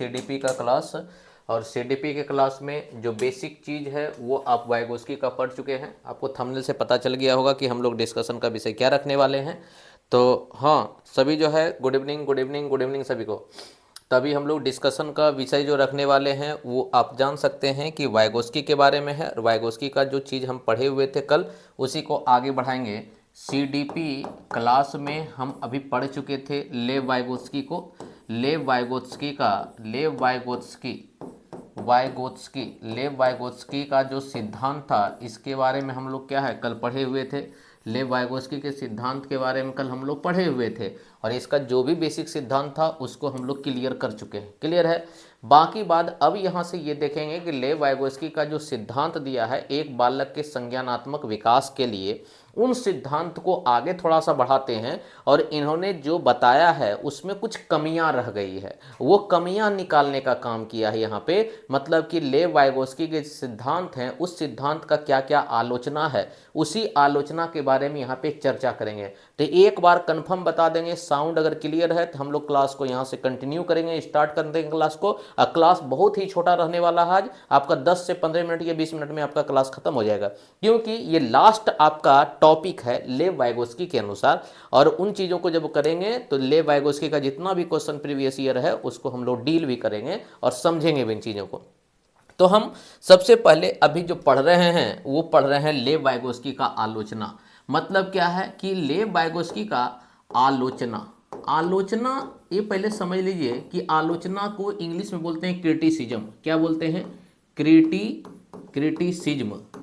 CDP का class. और CDP के क्लास में जो बेसिक चीज़ है वो आप वाइगोस्की का पढ़ चुके हैं। आपको थंबनेल से पता चल गया होगा कि हम लोग डिस्कशन का विषय क्या रखने वाले हैं। तो हाँ, सभी जो है good evening good evening good evening सभी को। तभी हम लोग डिस्कशन का विषय जो रखने वाले हैं वो आप जान सकते हैं कि वाइगोस्की के बारे में है। और वाइगोस्की का जो चीज़ हम पढ़े हुए थे कल, उसी को आगे बढ़ाएंगे। सीडीपी क्लास में हम अभी पढ़ चुके थे लेव वाइगोत्स्की को। लेव वाइगोत्स्की का लेव वाइगोत्स्की का जो सिद्धांत था, इसके बारे में हम लोग क्या है कल पढ़े हुए थे। लेव वाइगोत्स्की के सिद्धांत के बारे में कल हम लोग पढ़े हुए थे और इसका जो भी बेसिक सिद्धांत था उसको हम लोग क्लियर कर चुके हैं। क्लियर है। बाकी बात अब यहाँ से ये देखेंगे कि लेव वाइगोत्स्की का जो सिद्धांत दिया है एक बालक के संज्ञानात्मक विकास के लिए, उन सिद्धांत को आगे थोड़ा सा बढ़ाते हैं और इन्होंने जो बताया है उसमें कुछ कमियां रह गई है, वो कमियां निकालने का काम किया है यहाँ पे। मतलब कि लेव वाइगोत्स्की के सिद्धांत हैं उस सिद्धांत का क्या क्या आलोचना है, उसी आलोचना के बारे में यहाँ पे चर्चा करेंगे। तो एक बार कंफर्म बता देंगे, साउंड अगर क्लियर है तो हम लोग क्लास को यहाँ से कंटिन्यू करेंगे, स्टार्ट कर देंगे क्लास को। क्लास बहुत ही छोटा रहने वाला है आज, आपका 10 से 15 मिनट या 20 मिनट में आपका क्लास खत्म हो जाएगा, क्योंकि ये लास्ट आपका टॉपिक है लेव वाइगोत्स्की के अनुसार। और उन चीज़ों को जब करेंगे तो लेव वाइगोत्स्की का जितना भी क्वेश्चन प्रीवियस ईयर है उसको हम लोग डील भी करेंगे और समझेंगे भी इन चीज़ों को। तो हम सबसे पहले अभी जो पढ़ रहे हैं वो पढ़ रहे हैं लेव वाइगोत्स्की का आलोचना। मतलब क्या है कि लेव वाइगोत्स्की का आलोचना, ये पहले समझ लीजिए कि आलोचना को इंग्लिश में बोलते हैं क्रिटिसिज्म। क्या बोलते हैं?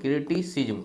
क्रिटिसिज्म।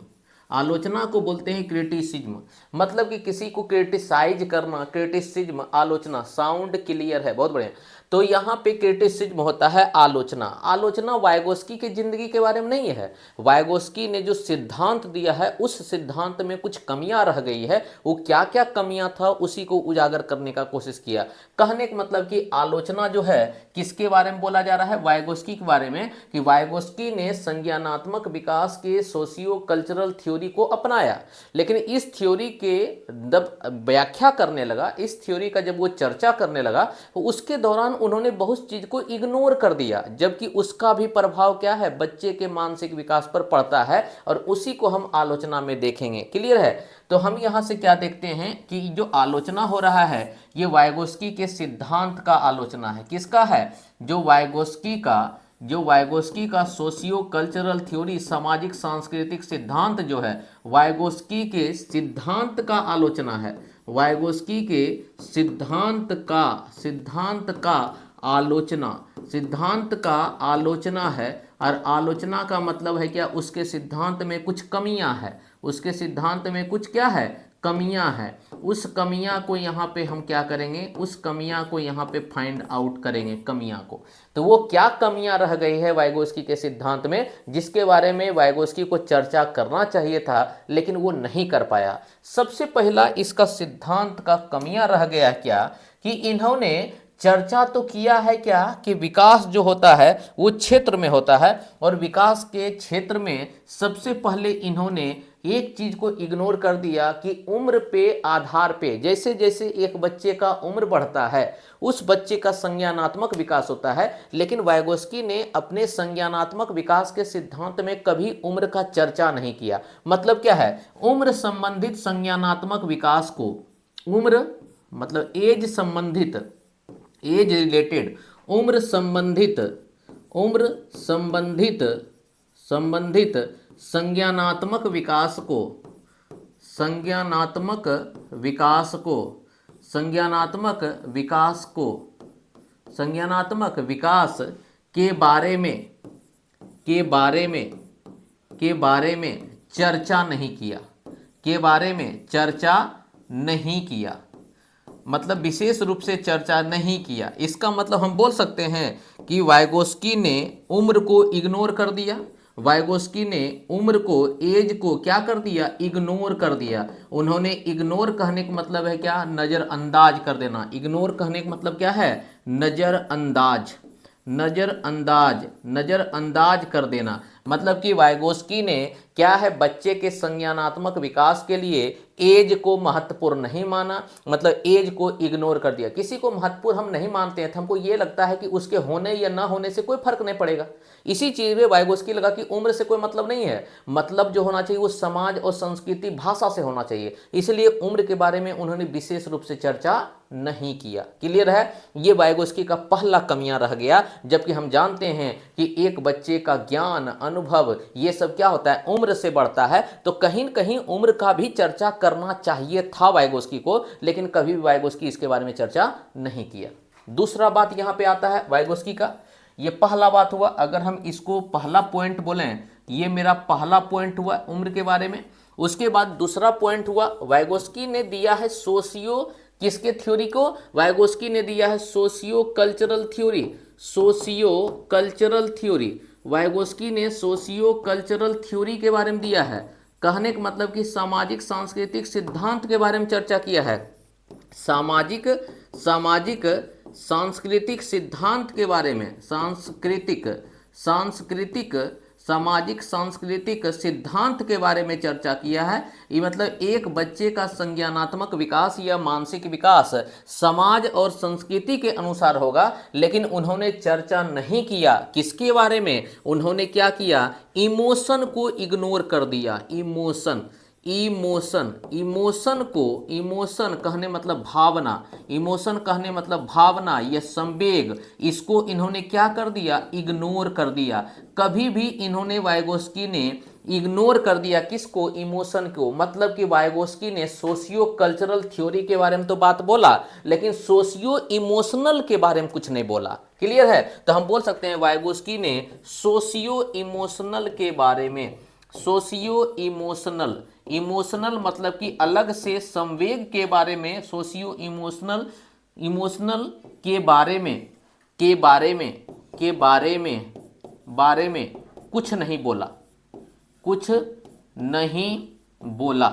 आलोचना को बोलते हैं क्रिटिसिज्म। मतलब कि किसी को क्रिटिसाइज करना, क्रिटिसिज्म, आलोचना। साउंड क्लियर है? बहुत बढ़िया। तो यहाँ पे क्रिटिसिज्म होता है आलोचना। आलोचना वाइगोत्स्की की जिंदगी के बारे में नहीं है। वाइगोत्स्की ने जो सिद्धांत दिया है उस सिद्धांत में कुछ कमियां रह गई है, वो क्या क्या कमियां था उसी को उजागर करने का कोशिश किया। कहने का मतलब कि आलोचना जो है किसके बारे में बोला जा रहा है? वाइगोत्स्की के बारे में। कि वाइगोत्स्की ने संज्ञानात्मक विकास के सोशियो कल्चरल थ्योरी को अपनाया, लेकिन इस थ्योरी के जब व्याख्या करने लगा, इस थ्योरी का जब वो चर्चा करने लगा तो उसके दौरान उन्होंने बहुत चीज को इग्नोर कर दिया, जबकि उसका भी प्रभाव क्या है? बच्चे के मानसिक विकास पर पड़ता है और उसी को हम आलोचना में देखेंगे। क्लियर है। तो हम यहां से क्या देखते हैं कि जो आलोचना हो रहा है ये वाइगोत्स्की के सिद्धांत का आलोचना है। किसका है? जो वाइगोत्स्की का सोशियो कल्चरल थ्योरी, सामाजिक सांस्कृतिक सिद्धांत जो है, वाइगोत्स्की के सिद्धांत का आलोचना है। वाइगोत्स्की के सिद्धांत का आलोचना है। और आलोचना का मतलब है क्या? उसके सिद्धांत में कुछ कमियां है, उसके सिद्धांत में कुछ क्या है? कमियां है। उस कमियां को यहाँ पे हम क्या करेंगे? उस कमियां को यहाँ पे फाइंड आउट करेंगे, कमियां को। तो वो क्या कमियां रह गई है वाइगोत्स्की के सिद्धांत में, जिसके बारे में वाइगोत्स्की को चर्चा करना चाहिए था लेकिन वो नहीं कर पाया। सबसे पहला इसका सिद्धांत का कमियां रह गया क्या? कि इन्होंने चर्चा तो किया है क्या कि विकास जो होता है वो क्षेत्र में होता है, और विकास के क्षेत्र में सबसे पहले इन्होंने एक चीज को इग्नोर कर दिया कि उम्र पे आधार पे, जैसे जैसे एक बच्चे का उम्र बढ़ता है उस बच्चे का संज्ञानात्मक विकास होता है। लेकिन वाइगोत्स्की ने अपने संज्ञानात्मक विकास के सिद्धांत में कभी उम्र का चर्चा नहीं किया। मतलब क्या है? उम्र संबंधित संज्ञानात्मक विकास को, उम्र मतलब एज संबंधित, एज रिलेटेड, उम्र संबंधित संज्ञानात्मक विकास को, संज्ञानात्मक विकास के बारे में चर्चा नहीं किया, मतलब विशेष रूप से चर्चा नहीं किया। इसका मतलब हम बोल सकते हैं कि वाइगोत्स्की ने उम्र को इग्नोर कर दिया। वाइगोत्स्की ने उम्र को, एज को क्या कर दिया? इग्नोर कर दिया। उन्होंने इग्नोर कहने का मतलब है क्या? नजरअंदाज कर देना। इग्नोर कहने का मतलब क्या है? नजरअंदाज कर देना। मतलब कि वाइगोस्की ने क्या है, बच्चे के संज्ञानात्मक विकास के लिए एज को महत्वपूर्ण नहीं माना, मतलब एज को इग्नोर कर दिया। किसी को महत्वपूर्ण हम नहीं मानते हैं तो हमको ये लगता है कि उसके होने या ना होने से कोई फर्क नहीं पड़ेगा। इसी चीज में वाइगोस्की लगा कि उम्र से कोई मतलब नहीं है, मतलब जो होना चाहिए वो समाज और संस्कृति भाषा से होना चाहिए, इसलिए उम्र के बारे में उन्होंने विशेष रूप से चर्चा नहीं किया। क्लियर है, ये वाइगोस्की का पहला कमियां रह गया। जबकि हम जानते हैं कि एक बच्चे का ज्ञान, अनुभव, ये सब क्या होता है, उम्र से बढ़ता है, तो कहीं न कहीं उम्र का भी चर्चा करना चाहिए था वाइगोस्की को, लेकिन कभी भी वाइगोस्की इसके बारे में चर्चा नहीं किया। दूसरा बात यहां पे आता है वाइगोस्की का, ये पहला बात हुआ। अगर हम इसको पहला पॉइंट बोलें, ये मेरा पहला पॉइंट हुआ उम्र के बारे में। उसके बाद दूसरा पॉइंट हुआ, वाइगोस्की ने दिया है सोशियो किसके थ्योरी को, वाइगोस्की ने दिया है socio cultural theory. Socio cultural theory, Vygotsky ने सोशियो कल्चरल थ्योरी के बारे में दिया है। कहने का मतलब कि सामाजिक सांस्कृतिक सिद्धांत के बारे में चर्चा किया है। सामाजिक सामाजिक सांस्कृतिक सिद्धांत के बारे में, सांस्कृतिक सामाजिक सांस्कृतिक सिद्धांत के बारे में चर्चा किया है। ये मतलब एक बच्चे का संज्ञानात्मक विकास या मानसिक विकास समाज और संस्कृति के अनुसार होगा, लेकिन उन्होंने चर्चा नहीं किया किसके बारे में, उन्होंने क्या किया, इमोशन को इग्नोर कर दिया। इमोशन को, इमोशन कहने मतलब भावना, इमोशन कहने मतलब भावना या संवेग, इसको इन्होंने क्या कर दिया, इग्नोर कर दिया। कभी भी इन्होंने, वाइगोस्की ने इग्नोर कर दिया किसको, इमोशन को। मतलब कि वाइगोस्की ने सोशियो कल्चरल थ्योरी के बारे में तो बात बोला, लेकिन सोशियो इमोशनल के बारे में कुछ नहीं बोला। क्लियर है, तो हम बोल सकते हैं वाइगोस्की ने सोशियो इमोशनल के बारे में, सोशियो इमोशनल, इमोशनल मतलब कि अलग से संवेग के बारे में, सोशियो इमोशनल, इमोशनल के बारे में कुछ नहीं बोला, कुछ नहीं बोला।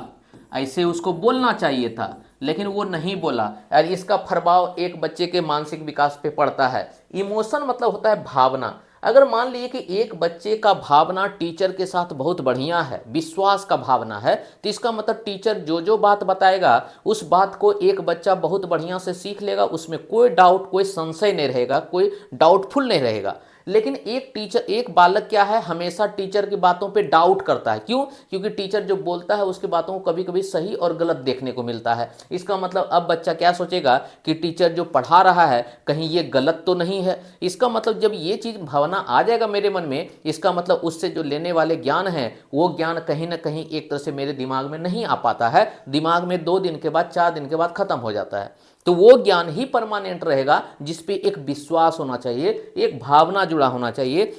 ऐसे उसको बोलना चाहिए था, लेकिन वो नहीं बोला। और इसका प्रभाव एक बच्चे के मानसिक विकास पे पड़ता है। इमोशन मतलब होता है भावना। अगर मान लीजिए कि एक बच्चे का भावना टीचर के साथ बहुत बढ़िया है, विश्वास का भावना है, तो इसका मतलब टीचर जो जो बात बताएगा उस बात को एक बच्चा बहुत बढ़िया से सीख लेगा, उसमें कोई डाउट, कोई संशय नहीं रहेगा, कोई डाउटफुल नहीं रहेगा। लेकिन एक टीचर, एक बालक क्या है, हमेशा टीचर की बातों पे डाउट करता है। क्यों? क्योंकि टीचर जो बोलता है उसकी बातों को कभी कभी सही और गलत देखने को मिलता है। इसका मतलब अब बच्चा क्या सोचेगा कि टीचर जो पढ़ा रहा है कहीं ये गलत तो नहीं है। इसका मतलब जब ये चीज भावना आ जाएगा मेरे मन में, इसका मतलब उससे जो लेने वाले ज्ञान है वो ज्ञान कहीं ना कहीं एक तरह से मेरे दिमाग में नहीं आ पाता है, दिमाग में 2 दिन के बाद, 4 दिन के बाद खत्म हो जाता है। तो वो ज्ञान ही परमानेंट रहेगा जिस पे एक विश्वास होना चाहिए, एक भावना जुड़ा होना चाहिए।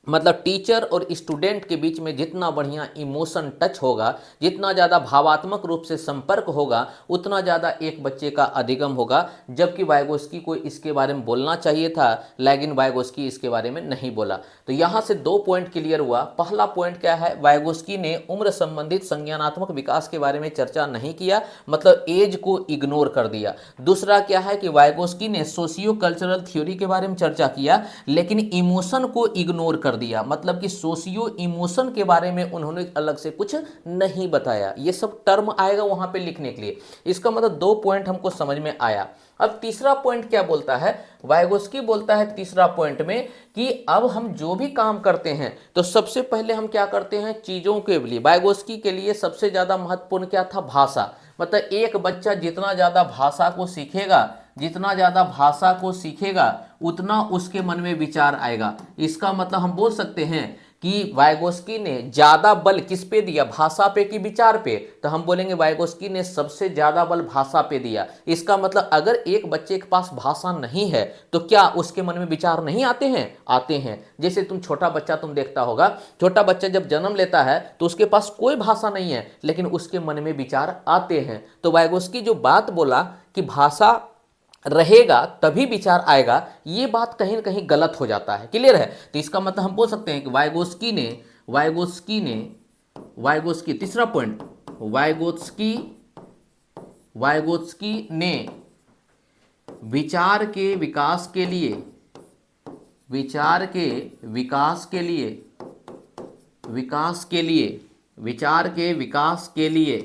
मतलब टीचर और स्टूडेंट के बीच में जितना बढ़िया इमोशन टच होगा, जितना ज़्यादा भावात्मक रूप से संपर्क होगा, उतना ज़्यादा एक बच्चे का अधिगम होगा। जबकि वाइगोस्की को इसके बारे में बोलना चाहिए था, लेकिन वाइगोस्की इसके बारे में नहीं बोला। तो यहाँ से 2 पॉइंट क्लियर हुआ। पहला पॉइंट क्या है, वाइगोस्की ने उम्र संबंधित संज्ञानात्मक विकास के बारे में चर्चा नहीं किया, मतलब एज को इग्नोर कर दिया। दूसरा क्या है कि वाइगोस्की ने सोशियो कल्चरल थ्योरी के बारे में चर्चा किया, लेकिन इमोशन को इग्नोर कर दिया। मतलब कि सोशियो इमोशन के बारे में उन्होंने अलग से कुछ नहीं बताया। ये सब टर्म आएगा वहां पे लिखने के लिए। इसका मतलब 2 पॉइंट हमको समझ में आया। अब तीसरा पॉइंट क्या बोलता है, वाइगोस्की बोलता है तीसरा पॉइंट में कि अब हम जो भी काम करते हैं तो सबसे पहले हम क्या करते हैं, चीजों के लिए। वाइगोस्की के लिए सबसे ज्यादा महत्वपूर्ण क्या था, भाषा। मतलब एक बच्चा जितना ज्यादा भाषा को सीखेगा, जितना ज्यादा भाषा को सीखेगा उतना उसके मन में विचार आएगा। इसका मतलब हम बोल सकते हैं कि वाइगोस्की ने ज्यादा बल किस पे दिया, भाषा पे कि विचार पे, तो हम बोलेंगे वाइगोस्की ने सबसे ज्यादा बल भाषा पे दिया। इसका मतलब अगर एक बच्चे के पास भाषा नहीं है तो क्या उसके मन में विचार नहीं आते हैं? आते हैं। जैसे तुम छोटा बच्चा तुम देखता होगा, छोटा बच्चा जब जन्म लेता है तो उसके पास कोई भाषा नहीं है, लेकिन उसके मन में विचार आते हैं। तो वाइगोस्की जो बात बोला कि भाषा रहेगा तभी विचार आएगा, ये बात कहीं ना कहीं गलत हो जाता है। क्लियर है? तो इसका मतलब हम बोल सकते हैं कि वाइगोस्की तीसरा पॉइंट, वाइगोस्की ने विचार के विकास के लिए विकास के लिए, विचार के विकास के लिए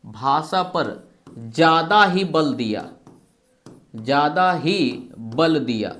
भाषा पर ज्यादा ही बल दिया, ज्यादा ही बल दिया।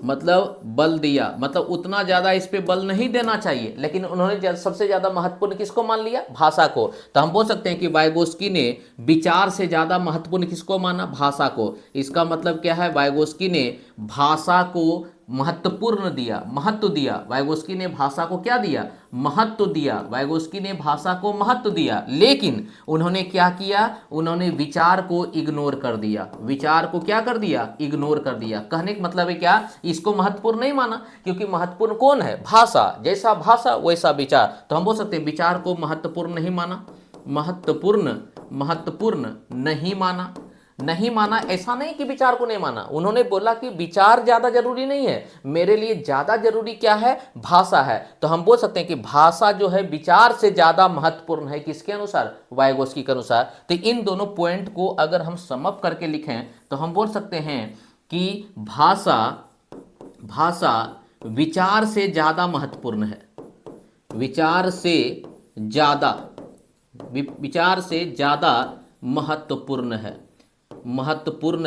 मतलब बल दिया मतलब उतना ज्यादा इस पे बल नहीं देना चाहिए, लेकिन उन्होंने सबसे ज्यादा महत्वपूर्ण किसको मान लिया? भाषा को। तो हम बोल सकते हैं कि वाइगोस्की ने विचार से ज्यादा महत्वपूर्ण किसको माना? भाषा को। इसका मतलब क्या है? वाइगोस्की ने भाषा को महत्वपूर्ण दिया, महत्व दिया। वाइगोस्की ने भाषा को क्या दिया? महत्व दिया। वाइगोस्की ने भाषा को महत्व दिया, लेकिन उन्होंने क्या किया? उन्होंने विचार को इग्नोर कर दिया। विचार को क्या कर दिया? इग्नोर कर दिया। कहने का मतलब है क्या? इसको महत्वपूर्ण नहीं माना, क्योंकि महत्वपूर्ण कौन है? भाषा। जैसा भाषा वैसा विचार। तो हम बोल सकते हैं विचार को महत्वपूर्ण नहीं माना, महत्वपूर्ण नहीं माना। नहीं माना ऐसा नहीं कि विचार को नहीं माना, उन्होंने बोला कि विचार ज्यादा जरूरी नहीं है, मेरे लिए ज्यादा जरूरी क्या है? भाषा है। तो हम बोल सकते हैं कि भाषा जो है विचार से ज्यादा महत्वपूर्ण है। किसके अनुसार? वाइगोस्की के अनुसार। तो इन दोनों पॉइंट को अगर हम सम अप करके लिखें तो हम बोल सकते हैं कि भाषा विचार से ज्यादा महत्वपूर्ण है, विचार से ज्यादा महत्वपूर्ण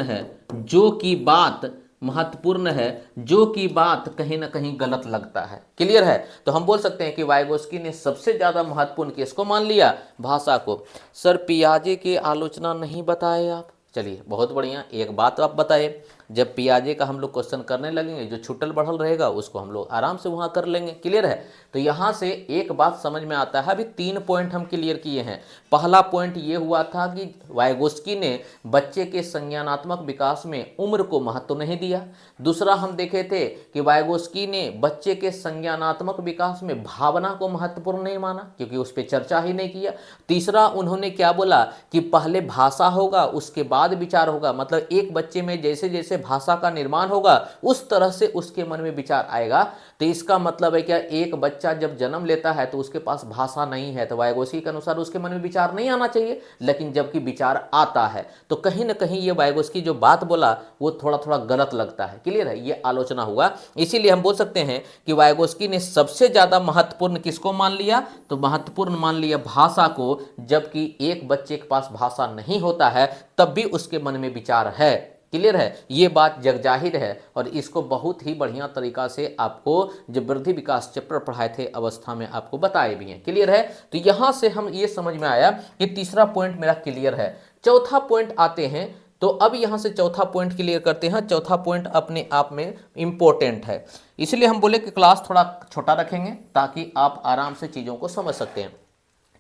है, जो कि बात महत्वपूर्ण है, जो कि बात कहीं ना कहीं गलत लगता है। क्लियर है? तो हम बोल सकते हैं कि वाइगोस्की ने सबसे ज्यादा महत्वपूर्ण किसको मान लिया? भाषा को। सर पियाजे की आलोचना नहीं बताए आप? चलिए बहुत बढ़िया, एक बात आप बताए, जब पियाजे का हम लोग क्वेश्चन करने लगेंगे, जो छुट्टल बढ़ल रहेगा उसको हम लोग आराम से वहां कर लेंगे। क्लियर है? तो यहां से एक बात समझ में आता है। अभी 3 पॉइंट हम क्लियर किए हैं। पहला पॉइंट ये हुआ था कि वाइगोस्की ने बच्चे के संज्ञानात्मक विकास में उम्र को महत्व नहीं दिया। दूसरा हम देखे थे कि वाइगोस्की ने बच्चे के संज्ञानात्मक विकास में भावना को महत्वपूर्ण नहीं माना, क्योंकि उस पर चर्चा ही नहीं किया। तीसरा उन्होंने क्या बोला कि पहले भाषा होगा उसके बाद विचार होगा। मतलब एक बच्चे में जैसे जैसे भाषा का निर्माण होगा उस तरह से उसके मन में विचार आएगा। तो इसका मतलब है क्या? एक बच्चा जब जन्म लेता है तो उसके पास भाषा नहीं है, तो वाइगोस्की के अनुसार उसके मन में विचार नहीं आना चाहिए, लेकिन जबकि विचार आता है तो कहीं ना कहीं ये वाइगोस्की जो बात बोला वो थोड़ा थोड़ा गलत लगता है। क्लियर है? ये आलोचना हुआ। इसीलिए हम बोल सकते हैं कि वाइगोस्की ने सबसे ज्यादा महत्वपूर्ण किसको मान लिया? तो महत्वपूर्ण मान लिया भाषा को, जबकि एक बच्चे के पास भाषा नहीं होता है तब भी उसके मन में विचार है। क्लियर है? ये बात जगजाहिर है और इसको बहुत ही बढ़िया तरीका से आपको जब वृद्धि विकास चैप्टर पढ़ाए थे अवस्था में आपको बताए भी हैं। क्लियर है? तो यहां से हम ये समझ में आया कि तीसरा पॉइंट मेरा क्लियर है। चौथा पॉइंट आते हैं, तो अब यहां से चौथा पॉइंट क्लियर करते हैं। चौथा पॉइंट अपने आप में इंपॉर्टेंट है, इसलिए हम बोले कि क्लास थोड़ा छोटा रखेंगे ताकि आप आराम से चीजों को समझ सकते हैं।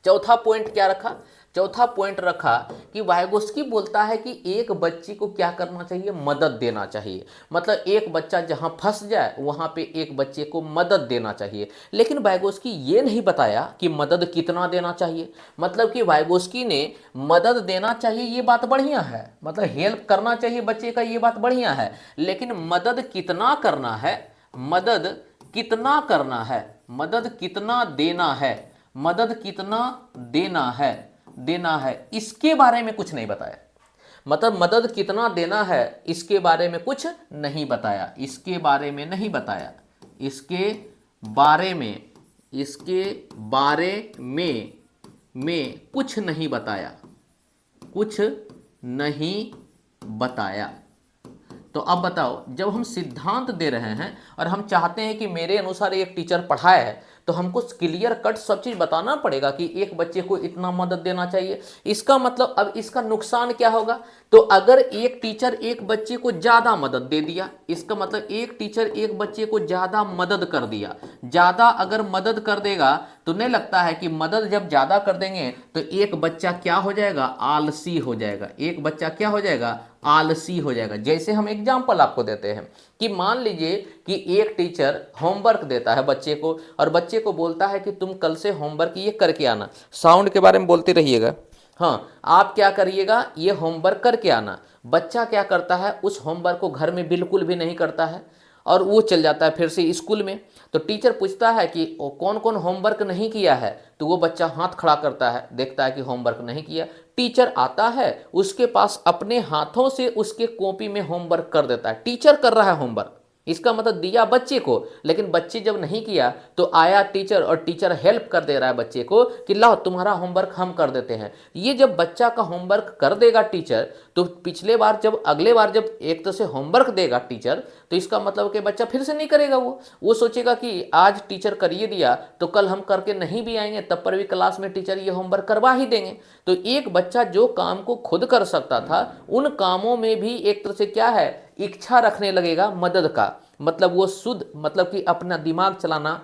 चौथा पॉइंट क्या रखा? चौथा पॉइंट रखा कि वाइगोस्की बोलता है कि एक बच्चे को क्या करना चाहिए? मदद देना चाहिए। मतलब एक बच्चा जहां फंस जाए वहां पे एक बच्चे को मदद देना चाहिए। लेकिन वाइगोस्की ये नहीं बताया कि मदद कितना देना चाहिए। मतलब कि वाइगोस्की ने मदद देना चाहिए ये बात बढ़िया है, मतलब हेल्प करना चाहिए बच्चे का, ये बात बढ़िया है, लेकिन मदद कितना करना है, मदद कितना करना है, मदद कितना देना है, मदद कितना देना है इसके बारे में कुछ नहीं बताया। मतलब मदद कितना देना है इसके बारे में कुछ नहीं बताया, इसके बारे में नहीं बताया, इसके बारे में कुछ नहीं बताया, कुछ नहीं बताया। तो अब बताओ, जब हम सिद्धांत दे रहे हैं और हम चाहते हैं कि मेरे अनुसार एक टीचर पढ़ाए है तो हमको क्लियर कट सब चीज बताना पड़ेगा कि एक बच्चे को इतना मदद देना चाहिए। इसका मतलब अब इसका नुकसान क्या होगा? तो अगर एक टीचर एक बच्चे को ज्यादा मदद दे दिया, इसका मतलब एक टीचर एक बच्चे को ज्यादा मदद कर दिया, ज्यादा अगर मदद कर देगा तो नहीं लगता है कि मदद जब ज्यादा कर देंगे तो एक बच्चा क्या हो जाएगा? आलसी हो जाएगा। एक बच्चा क्या हो जाएगा? आलसी हो जाएगा। जैसे हम एग्जाम्पल आपको देते हैं कि मान लीजिए कि एक टीचर होमवर्क देता है बच्चे को और बच्चे को बोलता है कि तुम कल से होमवर्क ये करके आना। साउंड के बारे में बोलते रहिएगा। हाँ, आप क्या करिएगा? ये होमवर्क करके आना। बच्चा क्या करता है? उस होमवर्क को घर में बिल्कुल भी नहीं करता है और वो चल जाता है फिर से स्कूल में। तो टीचर पूछता है कि कौन कौन होमवर्क नहीं किया है, तो वो बच्चा हाथ खड़ा करता है, देखता है कि होमवर्क नहीं किया। टीचर आता है, उसके पास अपने हाथों से उसके कॉपी में होमवर्क कर देता है। टीचर कर रहा है होमवर्क, इसका मतलब दिया बच्चे को, लेकिन बच्चे जब नहीं किया तो आया टीचर और टीचर हेल्प कर दे रहा है बच्चे को कि लाओ तुम्हारा होमवर्क हम कर देते हैं। ये जब बच्चा का होमवर्क कर देगा टीचर, तो पिछले बार जब अगले बार जब एक तरह से होमवर्क देगा टीचर, तो इसका मतलब कि बच्चा फिर से नहीं करेगा। वो सोचेगा कि आज टीचर करिए दिया तो कल हम करके नहीं भी आएंगे, तब पर भी क्लास में टीचर ये होमवर्क करवा ही देंगे। तो एक बच्चा जो काम को खुद कर सकता था, उन कामों में भी एक तरह से क्या है, इच्छा रखने लगेगा मदद का। मतलब वो शुद्ध मतलब कि अपना दिमाग चलाना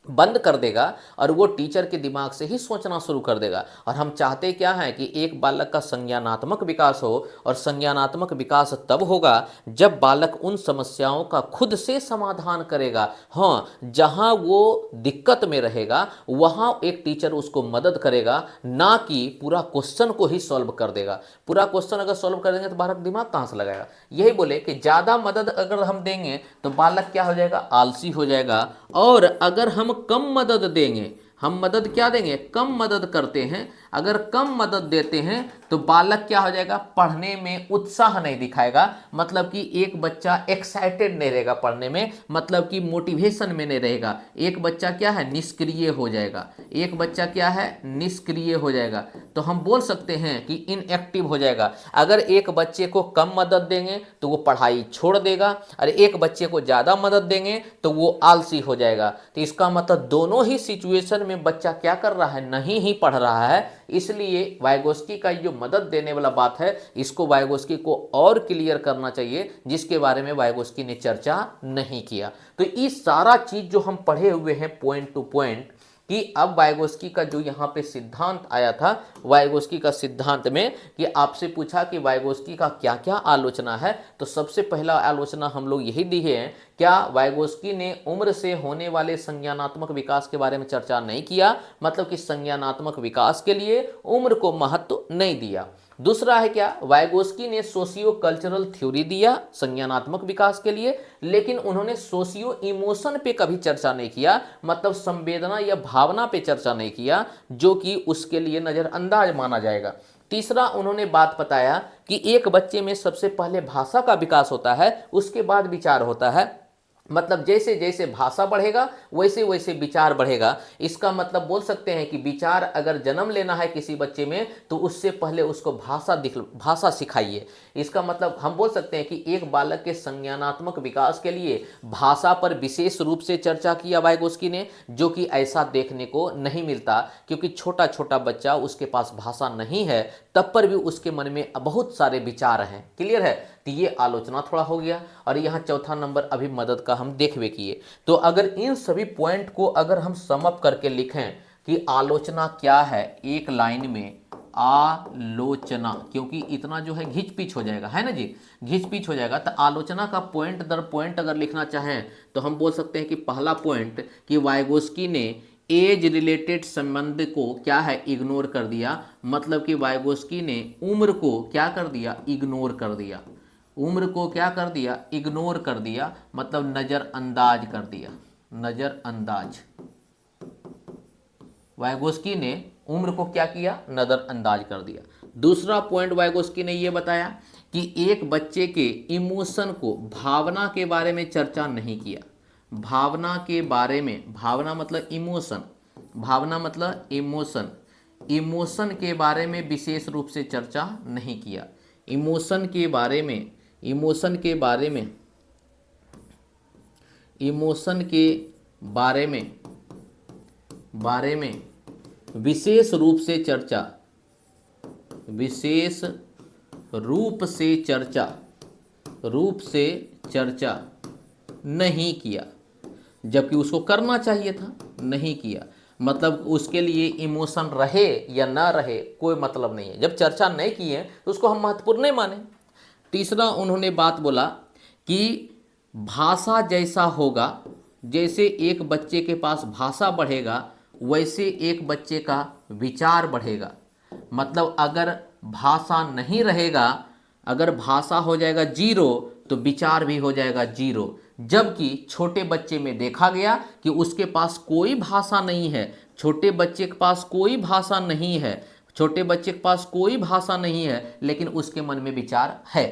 बंद कर देगा और वो टीचर के दिमाग से ही सोचना शुरू कर देगा। और हम चाहते क्या हैं कि एक बालक का संज्ञानात्मक विकास हो, और संज्ञानात्मक विकास तब होगा जब बालक उन समस्याओं का खुद से समाधान करेगा। हाँ, जहाँ वो दिक्कत में रहेगा वहाँ एक टीचर उसको मदद करेगा, ना कि पूरा क्वेश्चन को ही सॉल्व कर देगा। पूरा क्वेश्चन अगर सॉल्व कर देंगे तो बालक दिमाग कहाँ से लगाएगा। यही बोले कि ज़्यादा मदद अगर हम देंगे तो बालक क्या हो जाएगा, आलसी हो जाएगा। और अगर हम कम मदद देंगे, हम मदद क्या देंगे, कम मदद करते हैं, अगर कम मदद देते हैं तो बालक क्या हो जाएगा, पढ़ने में उत्साह नहीं दिखाएगा। मतलब कि एक बच्चा एक्साइटेड नहीं रहेगा पढ़ने में, मतलब कि मोटिवेशन में नहीं रहेगा। एक बच्चा क्या है, निष्क्रिय हो जाएगा। एक बच्चा क्या है, निष्क्रिय हो जाएगा। तो हम बोल सकते हैं कि इनएक्टिव हो जाएगा। अगर एक बच्चे को कम मदद देंगे तो वो पढ़ाई छोड़ देगा, और एक बच्चे को ज़्यादा मदद देंगे तो वो आलसी हो जाएगा। तो इसका मतलब दोनों ही सिचुएशन में बच्चा क्या कर रहा है, नहीं ही पढ़ रहा है। इसलिए वाइगोस्की का जो मदद देने वाला बात है, इसको वाइगोस्की को और क्लियर करना चाहिए, जिसके बारे में वाइगोस्की ने चर्चा नहीं किया। तो ये सारा चीज जो हम पढ़े हुए हैं पॉइंट टू पॉइंट, कि अब वाइगोस्की का जो यहाँ पे सिद्धांत आया था, वाइगोस्की का सिद्धांत में कि आपसे पूछा कि वाइगोस्की का क्या क्या आलोचना है, तो सबसे पहला आलोचना हम लोग यही दी है, क्या वाइगोस्की ने उम्र से होने वाले संज्ञानात्मक विकास के बारे में चर्चा नहीं किया। मतलब कि संज्ञानात्मक विकास के लिए उम्र को महत्व नहीं दिया। दूसरा है क्या, वाइगोस्की ने सोशियो कल्चरल थ्योरी दिया संज्ञानात्मक विकास के लिए, लेकिन उन्होंने सोशियो इमोशन पे कभी चर्चा नहीं किया, मतलब संवेदना या भावना पे चर्चा नहीं किया, जो कि उसके लिए नजरअंदाज माना जाएगा। तीसरा उन्होंने बात बताया कि एक बच्चे में सबसे पहले भाषा का विकास होता है, उसके बाद विचार होता है। मतलब जैसे जैसे भाषा बढ़ेगा वैसे वैसे विचार बढ़ेगा। इसका मतलब बोल सकते हैं कि विचार अगर जन्म लेना है किसी बच्चे में तो उससे पहले उसको भाषा सिखाइए। इसका मतलब हम बोल सकते हैं कि एक बालक के संज्ञानात्मक विकास के लिए भाषा पर विशेष रूप से चर्चा किया वाइगोस्की ने, जो कि ऐसा देखने को नहीं मिलता, क्योंकि छोटा छोटा बच्चा उसके पास भाषा नहीं है, तब पर भी उसके मन में बहुत सारे विचार हैं। क्लियर है, तो ये आलोचना थोड़ा हो गया। और यहाँ चौथा नंबर अभी मदद का हम देखवे किए। तो अगर इन सभी पॉइंट को अगर हम सम अप करके लिखें कि आलोचना क्या है एक लाइन में, आलोचना, क्योंकि इतना जो है घिच पिच हो जाएगा, है ना जी, घिच पिच हो जाएगा। तो आलोचना का पॉइंट दर पॉइंट अगर लिखना चाहें तो हम बोल सकते हैं कि पहला पॉइंट कि वाइगोस्की ने एज रिलेटेड संबंध को क्या है, इग्नोर कर दिया। मतलब कि वाइगोस्की ने उम्र को क्या कर दिया, इग्नोर कर दिया। उम्र को क्या कर दिया, इग्नोर कर दिया, मतलब नजरअंदाज कर दिया, नजरअंदाज। वाइगोस्की ने उम्र को क्या किया, नजरअंदाज कर दिया। दूसरा पॉइंट वाइगोस्की ने यह बताया कि एक बच्चे के इमोशन को, भावना के बारे में चर्चा नहीं किया। भावना के बारे में, भावना मतलब इमोशन, भावना मतलब इमोशन, इमोशन के बारे में विशेष रूप से चर्चा नहीं किया। इमोशन के बारे में, इमोशन के बारे में, इमोशन के बारे में विशेष रूप से चर्चा, विशेष रूप से चर्चा नहीं किया, जबकि उसको करना चाहिए था, नहीं किया। मतलब उसके लिए इमोशन रहे या ना रहे कोई मतलब नहीं है, जब चर्चा नहीं की है तो उसको हम महत्वपूर्ण नहीं माने। तीसरा उन्होंने बात बोला कि भाषा जैसा होगा, जैसे एक बच्चे के पास भाषा बढ़ेगा वैसे एक बच्चे का विचार बढ़ेगा। मतलब अगर भाषा नहीं रहेगा, अगर भाषा हो जाएगा जीरो तो विचार भी हो जाएगा जीरो। जबकि छोटे बच्चे में देखा गया कि उसके पास कोई भाषा नहीं है, छोटे बच्चे के पास कोई भाषा नहीं है, छोटे बच्चे के पास कोई भाषा नहीं है, लेकिन उसके मन में विचार है।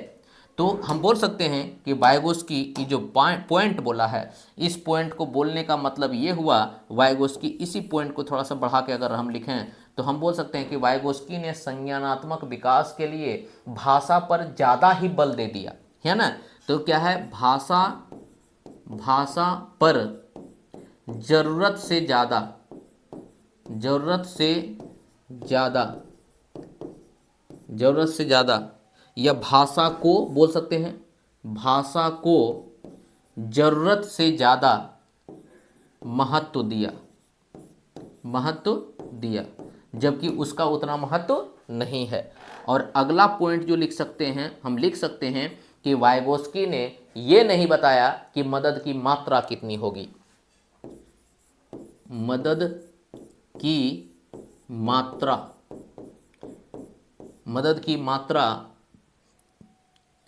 तो हम बोल सकते हैं कि वाइगोस्की की जो पॉइंट बोला है, इस पॉइंट को बोलने का मतलब ये हुआ, वाइगोस्की इसी पॉइंट को थोड़ा सा बढ़ा के अगर हम लिखें तो हम बोल सकते हैं कि वाइगोस्की ने संज्ञानात्मक विकास के लिए भाषा पर ज़्यादा ही बल दे दिया, है ना। तो क्या है, भाषा पर जरूरत से ज़्यादा, जरूरत से ज़्यादा या भाषा को बोल सकते हैं, भाषा को जरूरत से ज़्यादा महत्व दिया, जबकि उसका उतना महत्व नहीं है। और अगला पॉइंट जो लिख सकते हैं, हम लिख सकते हैं कि वाइगोस्की ने ये नहीं बताया कि मदद की मात्रा कितनी होगी। मदद की मात्रा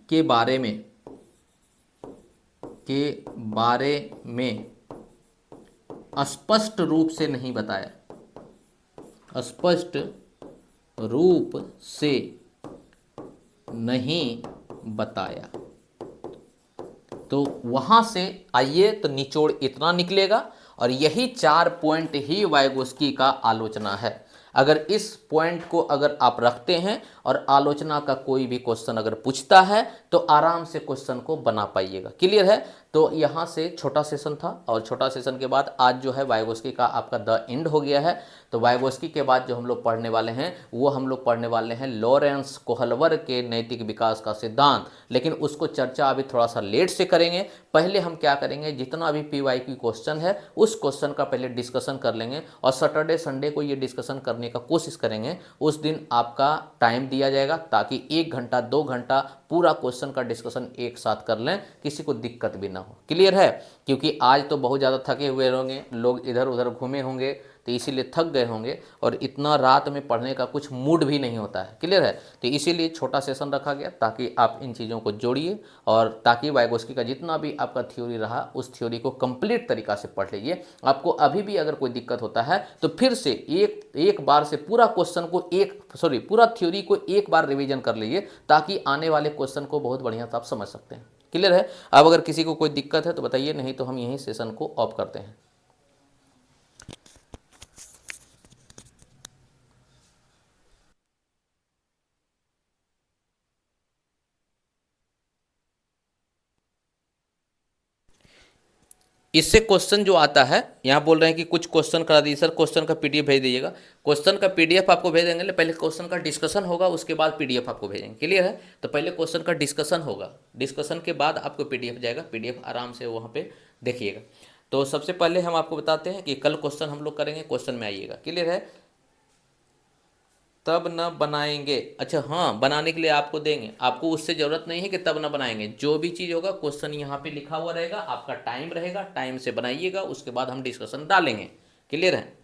के बारे में स्पष्ट रूप से नहीं बताया, स्पष्ट रूप से नहीं बताया। तो वहां से आइए तो निचोड़ इतना निकलेगा, और यही 4 पॉइंट ही वाइगोस्की का आलोचना है। अगर इस पॉइंट को अगर आप रखते हैं और आलोचना का कोई भी क्वेश्चन अगर पूछता है तो आराम से क्वेश्चन को बना पाइएगा। क्लियर है। तो यहाँ से छोटा सेशन था, और छोटा सेशन के बाद आज जो है वाइगोस्की का आपका द एंड हो गया है। तो वाइगोस्की के बाद जो हम लोग पढ़ने वाले हैं वो हम लोग पढ़ने वाले हैं लॉरेंस कोहलवर के नैतिक विकास का सिद्धांत, लेकिन उसको चर्चा अभी थोड़ा सा लेट से करेंगे। पहले हम क्या करेंगे, जितना भी PYQ क्वेश्चन है उस क्वेश्चन का पहले डिस्कशन कर लेंगे, और सैटरडे संडे को ये डिस्कशन करने का कोशिश करेंगे। उस दिन आपका टाइम दिया जाएगा ताकि 1 घंटा 2 घंटा पूरा क्वेश्चन का डिस्कशन एक साथ कर लें, किसी को दिक्कत भी ना हो। क्लियर है। क्योंकि आज तो बहुत ज़्यादा थके हुए होंगे लोग, इधर उधर घूमे होंगे तो इसीलिए थक गए होंगे, और इतना रात में पढ़ने का कुछ मूड भी नहीं होता है। क्लियर है। तो इसीलिए छोटा सेशन रखा गया ताकि आप इन चीज़ों को जोड़िए, और ताकि वाइगोस्की का जितना भी आपका थ्योरी रहा उस थ्योरी को कंप्लीट तरीका से पढ़ लीजिए। आपको अभी भी अगर कोई दिक्कत होता है तो फिर से एक बार से पूरा क्वेश्चन को पूरा थ्योरी को एक बार रिवीजन कर लीजिए, ताकि आने वाले क्वेश्चन को बहुत बढ़िया से आप समझ सकते हैं। क्लियर है। अब अगर किसी को कोई दिक्कत है तो बताइए, नहीं तो हम यहीं सेशन को ऑफ करते हैं। इससे क्वेश्चन जो आता है, यहाँ बोल रहे हैं कि कुछ क्वेश्चन करा दीजिए सर, क्वेश्चन का PDF भेज दीजिएगा। क्वेश्चन का PDF आपको भेज देंगे, पहले क्वेश्चन का डिस्कशन होगा, उसके बाद PDF आपको भेजेंगे। क्लियर है। तो पहले क्वेश्चन का डिस्कशन होगा, डिस्कशन के बाद आपको PDF जाएगा, PDF आराम से वहाँ पे देखिएगा। तो सबसे पहले हम आपको बताते हैं कि कल क्वेश्चन हम लोग करेंगे, क्वेश्चन में आइएगा। क्लियर है। तब न बनाएंगे, अच्छा हाँ, बनाने के लिए आपको देंगे, आपको उससे ज़रूरत नहीं है कि तब न बनाएंगे। जो भी चीज़ होगा क्वेश्चन यहाँ पे लिखा हुआ रहेगा, आपका टाइम रहेगा, टाइम से बनाइएगा, उसके बाद हम डिस्कशन डालेंगे। क्लियर है।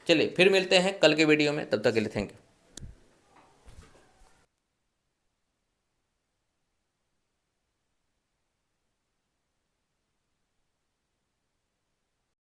चलिए फिर मिलते हैं कल के वीडियो में, तब तक के लिए थैंक यू।